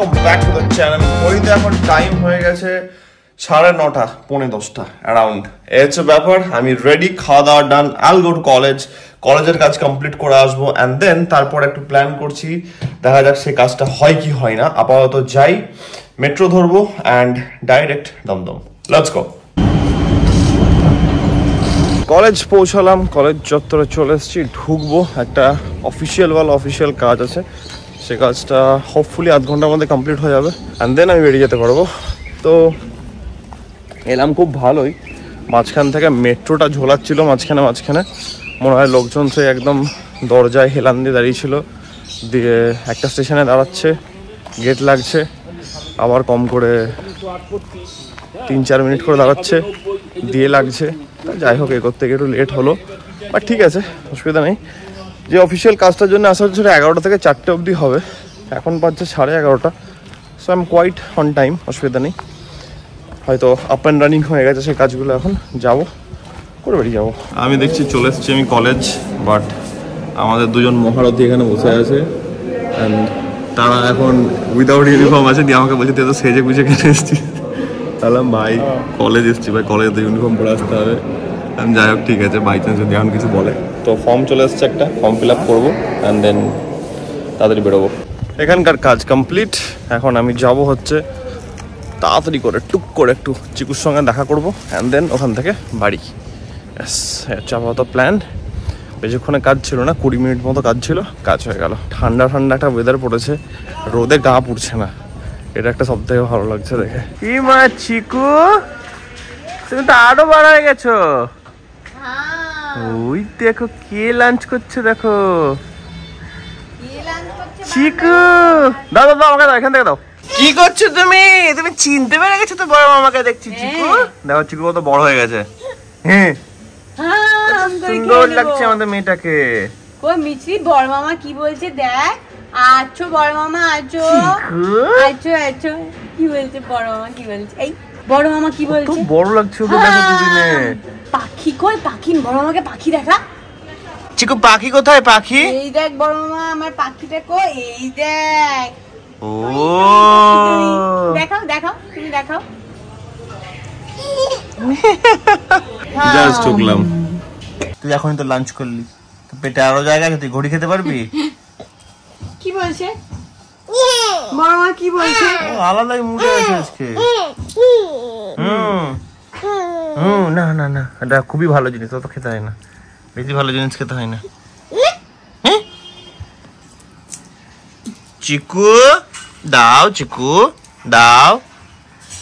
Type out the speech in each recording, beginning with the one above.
Welcome back to the channel. ঘড়িতে এখন time হয়ে গেছে 9:30 পৌনে 10টা অ্যারাউন্ড। এই হচ্ছে ব্যাপার, আমি রেডি, খাওয়া দাওয়া ডান, আইল গো টু কলেজের কাজ কমপ্লিট করে আসবো অ্যান্ড দেন তারপর একটু প্ল্যান করছি, দেখা যাক সেই কাজটা হয় কি হয় না। আপাতত যাই, মেট্রো ধরবো and direct Dumdum. Let's go. College পৌঁছালাম, কলেজ চত্বরে চলে এসেছি, ঢুকবো। একটা অফিসিয়াল কাজ আছে, সে কাজটা হোপফুলি আধ ঘন্টার মধ্যে কমপ্লিট হয়ে যাবে অ্যান্ড দেন আমি বেরিয়ে যেতে পারবো। তো এলাম খুব ভালোই, মাঝখান থেকে মেট্রোটা ঝোলাচ্ছিল মাঝখানে মনে হয় লোকজন সে একদম দরজায় হেলান দিয়ে দাঁড়িয়েছিল, দিয়ে একটা স্টেশনে দাঁড়াচ্ছে, গেট লাগছে, আবার কম করে 3-4 মিনিট করে দাঁড়াচ্ছে, দিয়ে লাগছে। যাই হোক, করতে গিয়ে একটু লেট হলো, বাট ঠিক আছে, অসুবিধা নেই। যে অফিসিয়াল কাজটার জন্য আসা হচ্ছে 11টা থেকে 4টে অবধি হবে, এখন বাজছে 11:30। So I am quite on time, অসুবিধা নেই। হয়তো আপ অ্যান্ড রানিং হয়ে গেছে সেই কাজগুলো, এখন যাবো করে বেরিয়ে যাবো। আমি দেখছি চলে এসেছি আমি কলেজ, বাট আমাদের দুজন মহারথী এখানে বসে আছে অ্যান্ড তারা এখন উইদাউট ইউনিফর্ম আছে, দিয়ে আমাকে বলছে তুই তো সেজে গুজে কেটে এসেছিস। তাহলে ভাই কলেজ এসেছি, ভাই কলেজে তো ইউনিফর্ম পরে আসতে হবে। যাই হোক, ঠিক আছে, বাই চান্স যদি এখন কিছু বলে। তো ফর্ম চলে এসছে, একটা ফর্ম ফিল আপ করবো অ্যান্ড দেন তাড়াতাড়ি বেরোবো। এখানকার কাজ কমপ্লিট, এখন আমি যাব হচ্ছে তাড়াতাড়ি করে টুক করে একটু চিকুর সঙ্গে দেখা করবো অ্যান্ড দেন ওখান থেকে বাড়ি। ব্যাস হচ্ছে আপাতত প্ল্যান। বেশিক্ষণে কাজ ছিল না, 20 মিনিট মতো কাজ ছিল, কাজ হয়ে গেল। ঠান্ডা একটা ওয়েদার পড়েছে, রোদে গা পুড়ছে না, এটা একটা সব থেকে ভালো লাগছে দেখে। কি মা চিকু, তুমি তো আরো বড় হয়ে গেছো। ওই দেখো কে লাঞ্চ করছে, দেখো চিকু। দাও আমাকে দাও, এখান থেকে দাও। কি করছো তুমি? তুমি চিনতে পেরে গেছো তো বড় মামাকে, দেখছি চিকু। দেখো চিকু কত বড় হয়ে গেছে। হ্যাঁ, সুন্দর লাগছে আমাদের মেয়েটাকে। কই মিছরি, বড় মামা কি বলছে দেখ। আছো বড় মামা, আছো আছো কি বলছে বড় মামা, কি বলছে? এই বড় মামা কি বলছে? খুব বড় লাগছে ওকে, দেখো দুদিনে। পাখি কই, পাখি, বড় মামাকে পাখি দেখা। চিকু পাখি কোথায়? পাখি এই দেখ বড় মামা, আমার পাখিটা কই, এই দেখ। ও দেখাও তুমি দেখাও। জাস্ট ঢুকলাম। তুই এখনই তো লাঞ্চ করলি, তো পেটে আরো জায়গা আছে, তুই ঘড়ি খেতে পারবি? কি বলছে বড় মা, কি বলছে? আলাদাই মুডে আছে আজকে। না এটা খুবই ভালো জিনিস, তো খেতে হয় না, বেশি ভালো জিনিস খেতে হয় না। চিকু দাও, চিকু দাও,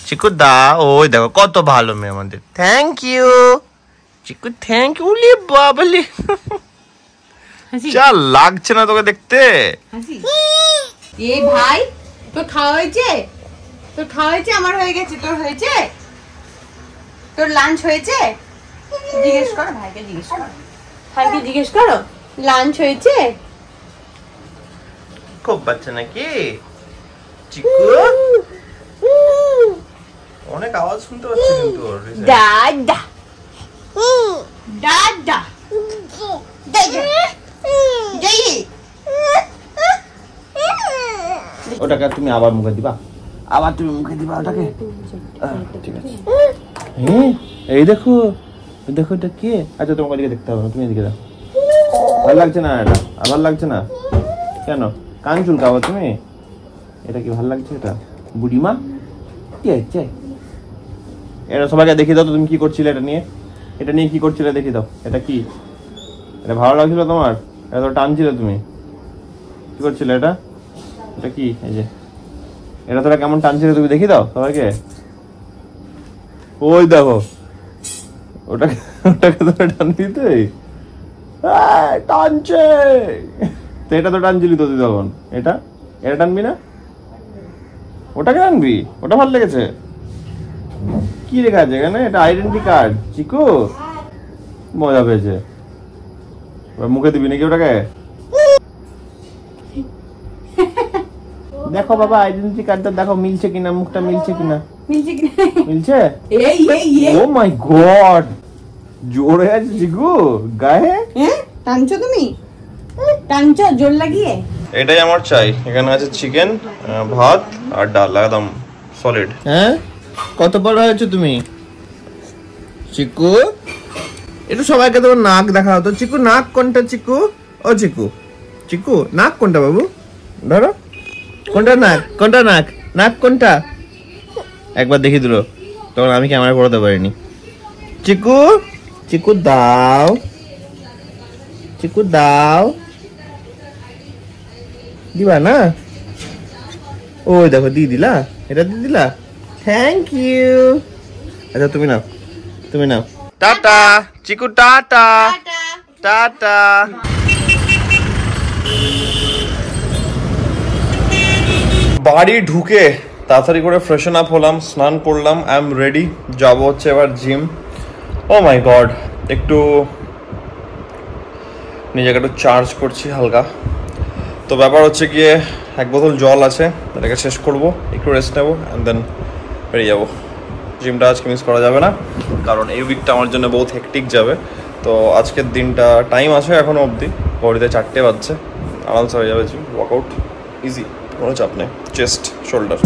চিকু দাও। ওই দেখো কত ভালো মেয়ে আমাদের। Thank you Chiku, thank you. Uli Babli, যা লাগছে না তোকে দেখতে। এই ভাই, তোর খাওয়া হয়েছে? আমার হয়ে গেছে, তোর হয়েছে? তোর লাঞ্চ হয়েছে? জিজ্ঞেস করো ভাইকে, জিজ্ঞেস করো লাঞ্চ হয়েছে? খুব বাচ্চা নাকি চিকু? অনেক আওয়াজ শুনতে পাচ্ছি কিন্তু। দাদা ওটাকে তুমি আবার মুখে দিবা, ওটাকে। ঠিক আছে। এই দেখো এটা কে? আচ্ছা তোমাকে দিকে দেখতে হবে না, তুমি এদিকে দাও। ভালো লাগছে না এটা? আবার লাগছে না কেন? কান চুলকাবো তুমি? এটা কি ভালো লাগছে? এটা বুড়িমা কি আছে? এটা সবাইকে দেখিয়ে দাও তো, তুমি কি করছিলে এটা নিয়ে কি করছিলে দেখিয়ে দাও। এটা কি? এটা ভালো লাগছিল তোমার? এটা তো টানছিলে তুমি, কি করছিলে এটা কি? এই যে এটা তোরা কেমন টানছিলে তুমি দেখিয়ে দাও সবাইকে। ওই দেখো, ওটাকে তোরা টান দিতে টানছে তো, এটা তো টানছিলি তো তুই তখন। এটা টানবি না, ওটাকে টানবি। ওটা ভালো লেগেছে? কি লেখা আছে এখানে? এটা আইডেন্টি কার্ড। চিকু মজা পেয়েছে, মুখে দিবি নাকি ওটাকে? দেখো বাবা আইডেন্টি কার্ডটা দেখো মিলছে কিনা, মুখটা মিলছে কিনা। মিলছে? ও মাই গড, জোরে আছে চিকু গায়ে। টানছো তুমি? টানছো জোর লাগিয়ে? এটাই আমার চাই। এখানে আছে চিকেন, ভাত আর ডাল, একদম সলিড। হ্যাঁ, কত বড় হয়েছে তুমি চিকু? একটু সবাইকে তোমার নাক দেখা হতো। চিকু নাক কোনটা চিকু? ও চিকু, চিকু নাক কোনটা বাবু? ধরো, কোনটা নাক? কোনটা নাক? নাক কোনটা? একবার দেখিয়ে দিল, তখন আমি ক্যামেরা করতে পারিনি। চিকু, চিকু দাও, চিকু দাও, দিবা না? ওই দেখো দিয়ে দিলা, এটা দিয়ে দিলা, থ্যাংক ইউ। আচ্ছা তুমি নাও, তুমি নাও। টাটা চিকু, টাটা টাটা। বাড়ি ঢুকে তাড়াতাড়ি করে ফ্রেশন আপ হলাম, স্নান করলাম, আই এম রেডি। যাবো হচ্ছে এবার জিম। ও মাই গড, একটু নিজেকে একটু চার্জ করছি হালকা। তো ব্যাপার হচ্ছে গিয়ে এক বোতল জল আছে, এটাকে শেষ করবো, একটু রেস্ট নেবো অ্যান্ড দেন বেরিয়ে যাবো। জিমটা আজকে মিস করা যাবে না, কারণ এই উইকটা আমার জন্য বহুত হেক্টিক যাবে। তো আজকের দিনটা টাইম আছে এখনও অবধি, ঘড়িতে 4টে বাজছে, আরামসে হয়ে যাবে জিম ওয়ার্কআউট, ইজি, কোনো চাপ নেই। Chest, shoulder.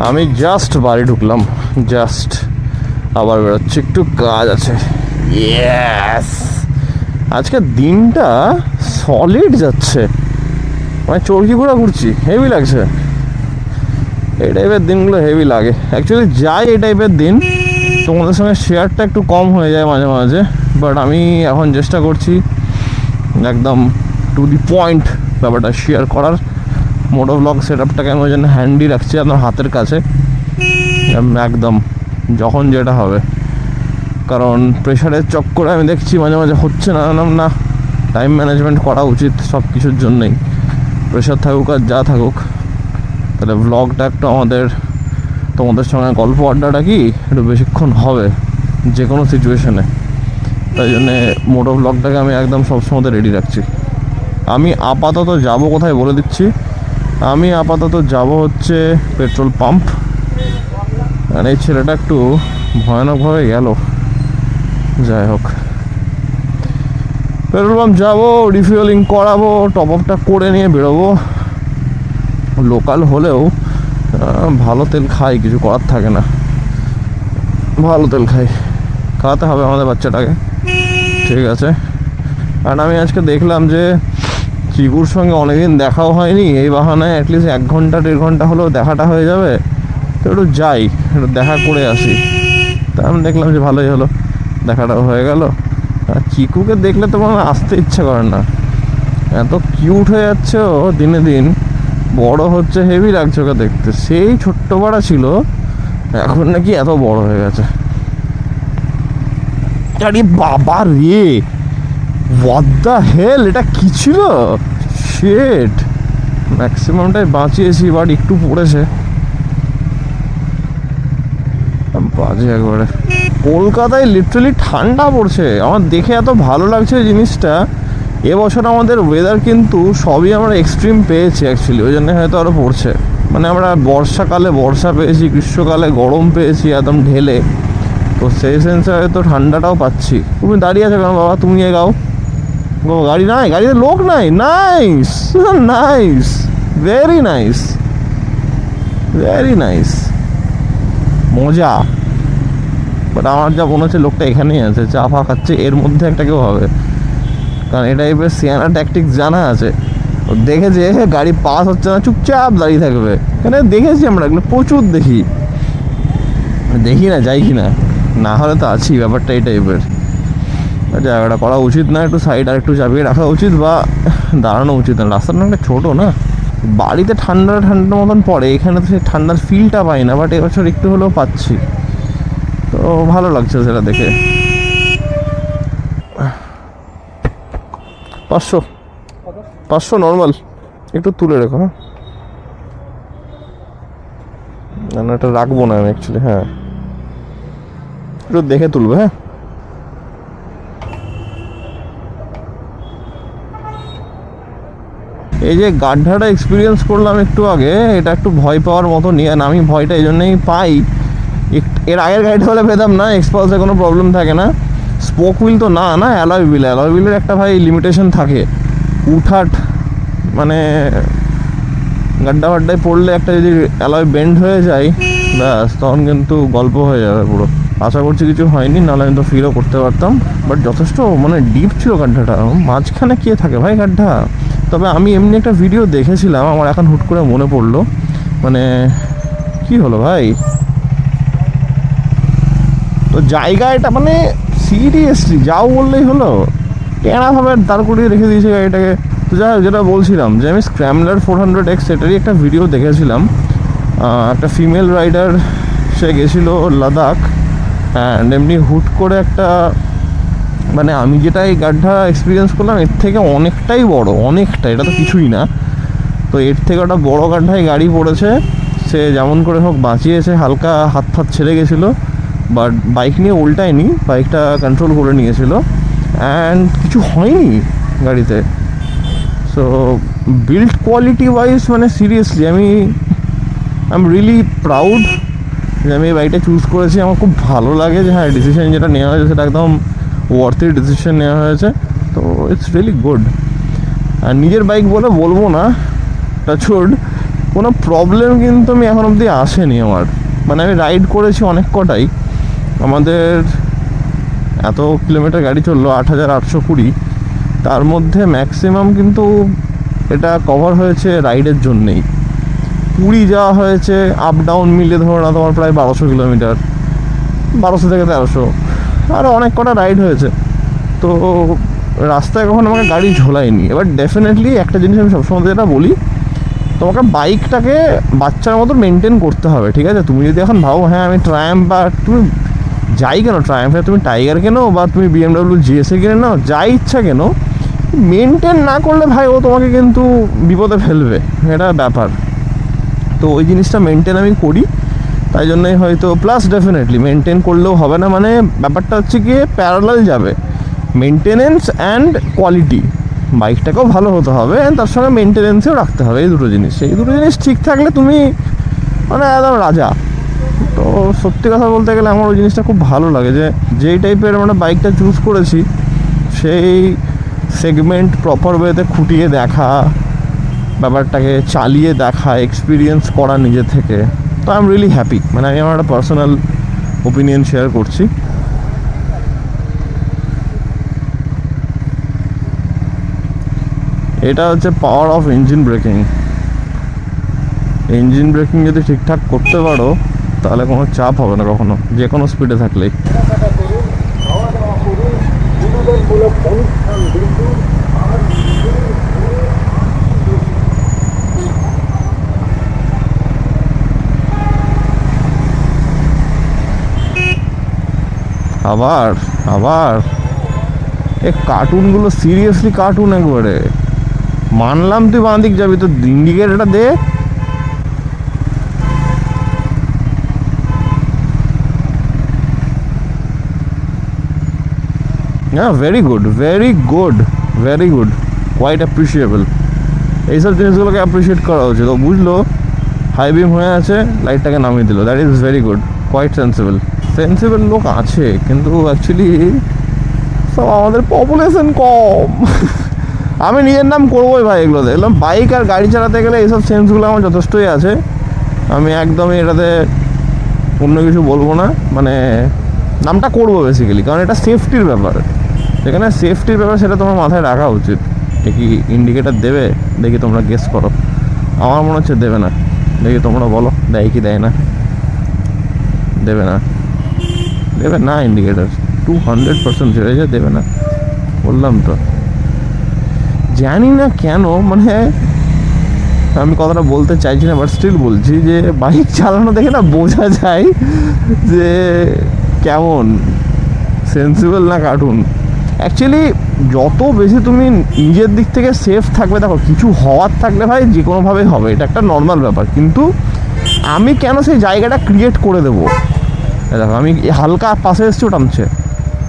আমি জাস্ট বাড়ি ঢুকলাম, জাস্ট আবার বেরোচ্ছি, একটু কাজ আছে। ইয়েস, আজকে দিনটা সলিড যাচ্ছে, মানে চরকি ঘোরা ঘুরছি, হেভি লাগছে। এই টাইপের দিনগুলো হেভি লাগে অ্যাকচুয়ালি। যাই এই টাইপের দিন, তোমাদের সঙ্গে শেয়ারটা একটু কম হয়ে যায় মাঝে মাঝে, বাট আমি এখন চেষ্টা করছি একদম টু দি পয়েন্ট ব্যাপারটা শেয়ার করার। মোটো ব্লগ সেট আপটাকে আমি ওই জন্য হ্যান্ডি রাখছি আপনার হাতের কাছে, একদম যখন যেটা হবে। কারণ প্রেশারের চক্করে আমি দেখছি মাঝে মাঝে হচ্ছে না, না টাইম ম্যানেজমেন্ট করা উচিত সব কিছুর জন্যই। প্রেশার থাকুক আর যা থাকুক, তাহলে ব্লগটা একটু আমাদের তোমাদের সঙ্গে গল্প আড্ডাটা কি একটু বেশিক্ষণ হবে যে কোনো সিচুয়েশনে। তাই জন্যে মোটো ব্লগটাকে আমি একদম সবসময় রেডি রাখছি। আমি আপাতত যাব কোথায় বলে দিচ্ছি, আমি আপাতত যাব হচ্ছে পেট্রোল পাম্প। আর এই ছেলেটা একটু ভয়ানকভাবে গেল, যাই হোক পেট্রোল পাম্প যাবো, রিফিউলিং করাবো, টপ আপটা করে নিয়ে বেরোবো। লোকাল হলেও ভালো তেল খাই, কিছু করার থাকে না, ভালো তেল খাই, খাওয়াতে হবে আমাদের বাচ্চাটাকে, ঠিক আছে। আর আমি আজকে দেখলাম যে চিকুর সঙ্গে অনেকদিন দেখাও হয়নি, এই বাহানায় অ্যাটলিস্ট 1 ঘন্টা 1.5 ঘন্টা হলেও দেখাটা হয়ে যাবে। তো একটু যাই, একটু দেখা করে আসি। তা আমি দেখলাম যে ভালোই হলো, দেখাটাও হয়ে গেল। আর চিকুকে দেখলে তো আমার আসতে ইচ্ছা করে না, এত কিউট হয়ে যাচ্ছে ও দিনে দিন, বড় হচ্ছে, হেভি লাগছে ওকে দেখতে। সেই ছোট্ট পাড়া ছিল, এখন নাকি এত বড় হয়ে গেছে। আরে বাবা রে, হোয়াট দ্য হেল, এটা কি ছিল? শিট, ম্যাক্সিমামটাই বাঁচিয়েছি, বাট একটু পড়েছে, বাজে একবারে। কলকাতায় লিটারালি ঠান্ডা পড়ছে, আমার দেখে এত ভালো লাগছে জিনিসটা। এবছর আমাদের ওয়েদার কিন্তু সবই আমরা এক্সট্রিম পেয়েছি অ্যাকচুয়ালি, ওই জন্য হয়তো আরও পড়ছে। মানে আমরা বর্ষাকালে বর্ষা পেয়েছি, গ্রীষ্মকালে গরম পেয়েছি একদম ঢেলে, তো সেই সেন্সে হয়তো ঠান্ডাটাও পাচ্ছি। তুমি দাঁড়িয়ে আছো কেন বাবা, তুমি এগাও। গাড়ি নাই, গাড়িতে লোক নাই। Nice nice, very nice, very nice, মজা। বাট আমার যা মনে হচ্ছে লোকটা এখানেই আছে, চা ফা খাচ্ছে, এর মধ্যে একটা কেউ হবে, কারণ এটা এবার সিয়ানা ট্যাকটিক্স জানা আছে। দেখেছে গাড়ি পাস হচ্ছে না, চুপচাপ দাঁড়িয়ে থাকবে। এখানে দেখেছি আমরা, এগুলো প্রচুর দেখি না, যাই কি না, না হলে তো আছি, ব্যাপারটা এই টাইপের। জায়গাটা করা উচিত না, একটু সাইড আর একটু চাপিয়ে রাখা উচিত, বা দাঁড়ানো উচিত না। রাস্তাটা অনেকটা ছোটো না, বাড়িতে ঠান্ডার মতন পড়ে, এখানে তো সেই ঠান্ডার ফিলটা পাই না, বাট এবছর একটু হলেও পাচ্ছি, তো ভালো লাগছে সেটা দেখে। 500 নর্মাল, একটু তুলে রেখো। হ্যাঁ, না এটা রাখবো না আমি অ্যাকচুয়ালি। হ্যাঁ, একটু দেখে তুলবে। হ্যাঁ, এই যে গাড্ডাটা এক্সপিরিয়েন্স করলাম একটু আগে, এটা একটু ভয় পাওয়ার মতো নিয়ে, আমি ভয়টা এই জন্যই পাই, এর আগের গাড়িটা হলে পেতাম না, এক্সপালসে কোনো প্রবলেম থাকে না। স্পোক হুইল তো না, অ্যালয় হুইলের একটা ভাই লিমিটেশন থাকে, উঠাট মানে গাড্ডা ফাড্ডায় পড়লে একটা যদি অ্যালয় বেন্ড হয়ে যায়, ব্যাস তখন কিন্তু গল্প হয়ে যাবে পুরো। আশা করছি কিছু হয়নি, নাহলে আমি তো ফিলও করতে পারতাম, বাট যথেষ্ট মানে ডিপ ছিল গাড্ডাটা, মাঝখানে কে থাকে ভাই গাড্ডা। তবে আমি এমনি একটা ভিডিও দেখেছিলাম, আমার এখন হুট করে মনে পড়লো, মানে কি হলো ভাই, তো জায়গা এটা মানে সিরিয়াসলি যাও বললেই হলো, টেরাভাবে দাঁড় করিয়ে রেখে দিয়েছে গাড়িটাকে। তো যাই হোক, যেটা বলছিলাম যে আমি স্ক্র্যামলার 400X এটারই একটা ভিডিও দেখেছিলাম, একটা ফিমেল রাইডার, সে গেছিলো লাদাখ, অ্যান্ড এমনি হুট করে একটা, মানে আমি যেটা এই গাড্ডা এক্সপিরিয়েন্স করলাম এর থেকে অনেকটাই বড়, অনেকটা, এটা তো কিছুই না, তো এর থেকে একটা বড় গাড্ডায় গাড়ি পড়েছে, সে যেমন করে হোক বাঁচিয়েছে, হালকা হাত ছেড়ে গেছিলো, বাট বাইক নিয়ে উল্টায়নি, বাইকটা কন্ট্রোল করে নিয়েছিল, অ্যান্ড কিছু হয়নি গাড়িতে। সো বিল্ড কোয়ালিটি ওয়াইজ মানে seriously I am really proud যে আমি এই বাইকটা চুজ করেছি। আমার খুব ভালো লাগে যে হ্যাঁ, ডিসিশন যেটা নেওয়া হয়েছে সেটা একদম ওয়ার্থি ডিসিশন নেওয়া হয়েছে, তো ইটস রিয়েলি গুড। আর নিজের বাইক বলে বলবো না, টাচউড কোনো প্রবলেম কিন্তু আমি এখন অবধি আসেনি আমার, মানে আমি রাইড করেছি অনেক কটাই, আমাদের এত কিলোমিটার গাড়ি চললো 8820, তার মধ্যে ম্যাক্সিমাম কিন্তু এটা কভার হয়েছে রাইডের জন্যেই। পুরী যাওয়া হয়েছে আপ ডাউন মিলে ধরো না তোমার প্রায় 1200 কিলোমিটার, 1200 থেকে 1300, আরও অনেক কটা রাইড হয়েছে, তো রাস্তায় কখনো আমাকে গাড়ি ঝোলায়নি। এবার ডেফিনেটলি একটা জিনিস আমি সবসময় যেটা বলি, তোমাকে বাইকটাকে বাচ্চার মতো মেনটেন করতে হবে, ঠিক আছে? তুমি যদি এখন ভাবো হ্যাঁ আমি ট্রায়াম্ফ, বা তুমি যাই কেন ট্রায়াম্ফে, তুমি টাইগার কেনো বা তুমি BMW GSA কিনে নাও, যাই ইচ্ছা কেন, মেনটেন না করলে ভাই ও তোমাকে কিন্তু বিপদে ফেলবে, এটা ব্যাপার। তো ওই জিনিসটা মেনটেন আমি করি, তাই জন্যই হয়তো, প্লাস ডেফিনেটলি মেনটেন করলেও হবে না, মানে ব্যাপারটা হচ্ছে গিয়ে প্যারালাল যাবে, মেনটেনেন্স অ্যান্ড কোয়ালিটি, বাইকটাকেও ভালো হতে হবে তার সঙ্গে মেনটেনেন্সও রাখতে হবে, এই দুটো জিনিস ঠিক থাকলে তুমি মানে একদম রাজা। তো সত্যি কথা বলতে গেলে আমার ওই জিনিসটা খুব ভালো লাগে, যে যেই টাইপের মানে বাইকটা চুজ করেছি সেই সেগমেন্ট প্রপার ওয়েতে খুঁটিয়ে দেখা, ব্যাপারটাকে চালিয়ে দেখা, এক্সপিরিয়েন্স করা নিজে থেকে, তো আই এম রিয়েলি হ্যাপি। মানে আমি আমার একটা পার্সোনাল ওপিনিয়ন শেয়ার করছি। এটা হচ্ছে power of engine breaking. Engine breaking যদি ঠিকঠাক করতে পারো তাহলে কোনো চাপ হবে না কখনো, যে কোনো স্পিডে থাকলেই। আবার আবার এই কার্টুনগুলো সিরিয়াসলি কার্টুন একবারে। মানলাম তুই বাঁ দিক যাবি, তো ইন্ডিকেটরটা দে। হ্যাঁ, very good, very good, very good, quite appreciable. এইসব জিনিসগুলোকে অ্যাপ্রিসিয়েট করা উচিত। ও বুঝলো হাই বিম হয়ে আছে, লাইটটাকে নামিয়ে দিল, that is very good, quite sensible লোক আছে, কিন্তু অ্যাকচুয়ালি সব আমাদের পপুলেশন কম। আমি নিজের নাম করবোই ভাই এগুলোতে, এগুলো বাইক আর গাড়ি চালাতে গেলে এইসব সেন্সগুলো আমার যথেষ্টই আছে। আমি একদমই এটাতে অন্য কিছু বলবো না, মানে নামটা করবো বেসিক্যালি, কারণ এটা সেফটির ব্যাপার, যেখানে সেফটির ব্যাপার সেটা তোমার মাথায় রাখা উচিত, এ কি ইন্ডিকেটার দেবে? দেখি তোমরা গেস করো। আমার মনে হচ্ছে দেবে না। দেখি তোমরা বলো দেয় কি দেয় না। দেবে না, দেবে না ইন্ডিকেটার 200% হয়েছে, দেবে না, বললাম তো। জানি না কেন, মানে আমি কথাটা বলতে চাইছি না, বাট স্টিল বলছি যে বাইক চালানো দেখে না বোঝা যায় যে কেমন সেন্সিবল না কার্টুন। অ্যাকচুয়ালি যত বেশি তুমি নিজের দিক থেকে সেফ থাকবে, দেখো কিছু হওয়ার থাকলে ভাই যে কোনোভাবেই হবে, এটা একটা নর্মাল ব্যাপার, কিন্তু আমি কেন সেই জায়গাটা ক্রিয়েট করে দেবো? দেখো আমি হালকা পাশে এসছি, ওটা টানছে,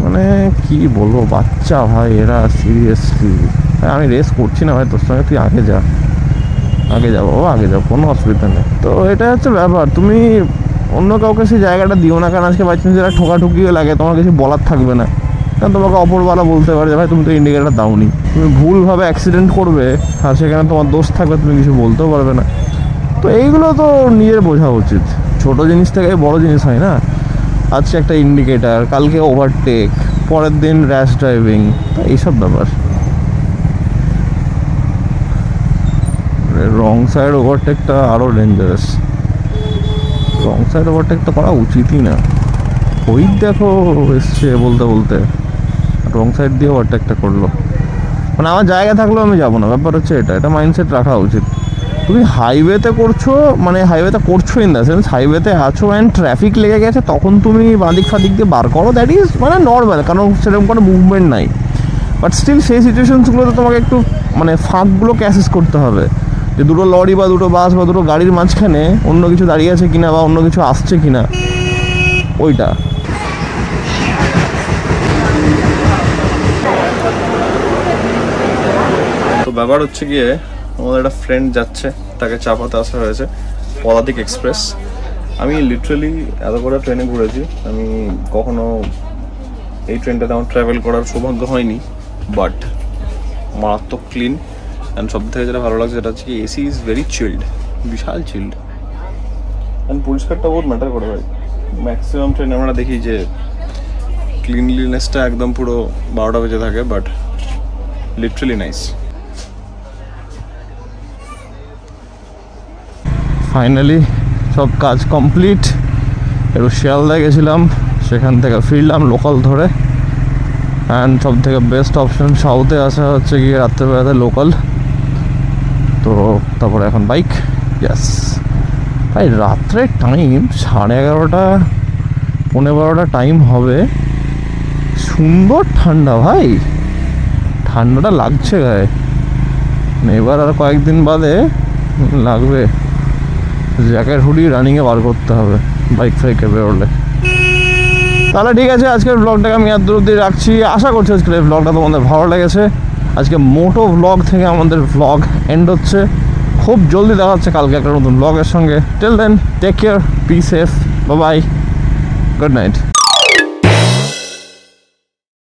মানে কি বলবো, বাচ্চা ভাই এরা, সিরিয়াসলি। আমি রেস করছি না ভাই তোর সঙ্গে, তুই আগে যা, আগে যাবো, আগে যাও, কোনো অসুবিধা নেই। তো এটা হচ্ছে ব্যাপার, তুমি অন্য কাউকে সেই জায়গাটা দিও না, কারণ আজকে বাই চান্স যেটা ঠোকাঠুকিও লাগে, তোমার কিছু বলার থাকবে না, কারণ তোমাকে অপরবেলা বলতে পারে যে ভাই তুমি তো ইন্ডিকেটার দাওনি। তুমি ভুলভাবে অ্যাক্সিডেন্ট করবে আর সেখানে তোমার দোষ থাকবে, তুমি কিছু বলতেও পারবে না। তো এইগুলো তো নিজের বোঝা উচিত, ছোট জিনিস থেকে বড় জিনিস হয় না। আজকে একটা ইন্ডিকেটার, কালকে ওভারটেক, পরের দিন র্যাশ ড্রাইভিং, তো এইসব ব্যাপার। রং সাইড ওভারটেকটা আরও ডেঞ্জারাস। রং সাইড ওভারটেকটা করা উচিতই না। ওই দেখো এসছে বলতে বলতে, রং সাইড দিয়ে ওভারটেকটা করলো, মানে আমার জায়গা থাকলেও আমি যাবো না, ব্যাপার হচ্ছে এটা, এটা মাইন্ডসেট রাখা উচিত। তুমি হাইওয়েতে করছো, মানে হাইওয়েতে করছো ইন দ্য সেন্স হাইওয়েতে আছো অ্যান্ড ট্রাফিক লেগে গেছে, তখন তুমি বাঁদিক ফাদিক দিয়ে বার করো, দ্যাট ইজ মানে নর্মাল, কারণ সেরকম কোনো মুভমেন্ট নাই। বাট স্টিল সেই সিচুয়েশনসগুলোতে তোমাকে একটু মানে ফাঁকগুলোকে অ্যাসেস করতে হবে, যে দুটো লরি বা দুটো বাস বা দুটো গাড়ির মাঝখানে অন্য কিছু দাঁড়িয়ে আছে কিনা বা অন্য কিছু আসছে কিনা, ওইটা। তো ব্যাপার হচ্ছে গিয়ে আমাদের একটা ফ্রেন্ড যাচ্ছে, তাকে চাপাতে আসা হয়েছে, পদাতিক এক্সপ্রেস। আমি লিটারালি এত করে ট্রেনে ঘুরেছি, আমি কখনো এই ট্রেনটাতে আমার ট্রাভেল করার সৌভাগ্য হয়নি, বাট মারাত্মক ক্লিন। অ্যান্ড সব থেকে যেটা ভালো লাগছে সেটা হচ্ছে কি এসি ইজ ভেরি চিল্ড, বিশাল চিল্ড। অ্যান্ড পরিষ্কারটা বহুত ম্যাটার করে ভাই। ম্যাক্সিমাম ট্রেনে আমরা দেখি যে ক্লিনলিনেসটা একদম পুরো 12টা বেজে থাকে, বাট লিটারালি নাইস। ফাইনালি সব কাজ কমপ্লিট। একটু শিয়ালদা গেছিলাম, সেখান থেকে ফিরলাম লোকাল ধরে। অ্যান্ড সব থেকে বেস্ট অপশন সাউথে আসা হচ্ছে গিয়ে রাত্রেবেলাতে লোকাল। তো তারপরে এখন বাইক। ইয়াস ভাই, রাত্রে টাইম 11:30 11:15 টাইম হবে, সুন্দর ঠান্ডা ভাই, ঠান্ডাটা লাগছে গায়ে। এবার আর কয়েকদিন বাদে লাগবে, জ্যাকেট হুডি রানিংয়ে বার করতে হবে বাইক ফাইকে বেরোলে। তাহলে ঠিক আছে, আজকের ব্লগটাকে আমি এত দূর দিয়ে রাখছি। আশা করছি আজকের এই ব্লগটা তোমাদের ভালো লেগেছে। আজকে মোটো ব্লগ থেকে আমাদের ব্লগ এন্ড হচ্ছে। খুব জলদি দেখা হচ্ছে কালকে একটা নতুন ব্লগের সঙ্গে। Till then take care, be safe, bye bye, good night.